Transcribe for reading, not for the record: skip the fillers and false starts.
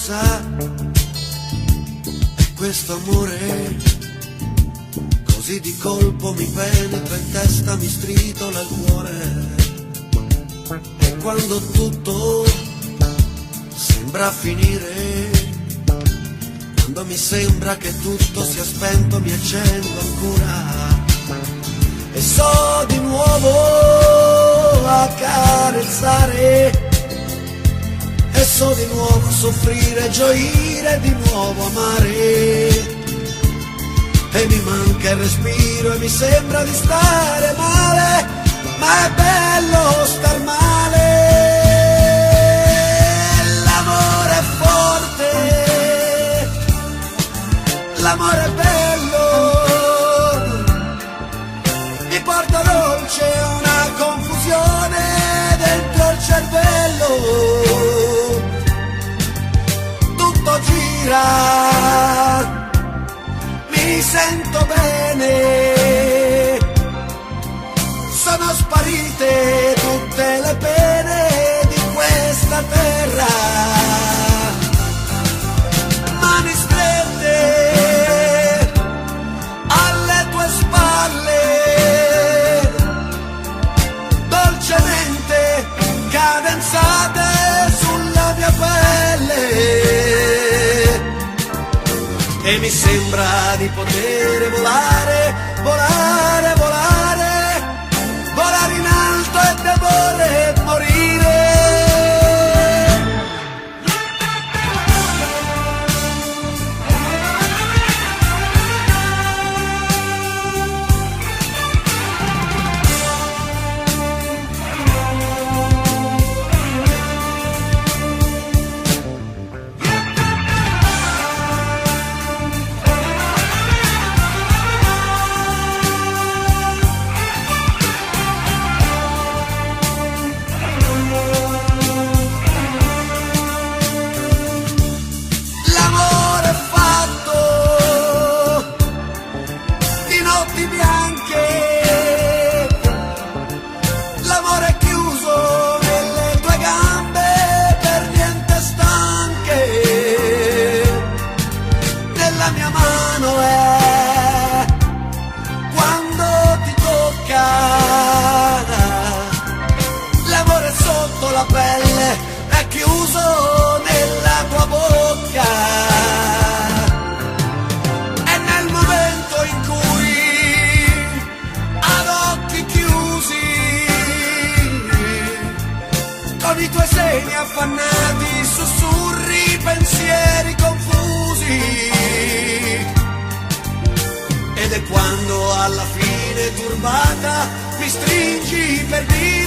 sa, questo amore così di colpo mi penetra in testa, mi stritola il cuore. E quando tutto sembra finire, quando mi sembra che tutto sia spento, mi accendo ancora e so di nuovo accarezzare, e so di nuovo soffrire, gioire, di nuovo amare. E mi manca il respiro e mi sembra di stare male, ma è bello star male. L'amore è forte, l'amore è bello, mi porta dolce una confusione dentro il cervello. Tutto gira, mi sento bene, sono sparite tutte le pene di questa terra. Mani strette alle tue spalle, dolcemente cadenzate sulla mia pelle. E mi sembra di poter volare, volare, volare, volare in alto e devorre morire. La pelle è chiuso nella tua bocca, e nel momento in cui ad occhi chiusi, con i tuoi seni affannati, sussurri pensieri confusi, ed è quando alla fine turbata mi stringi per dire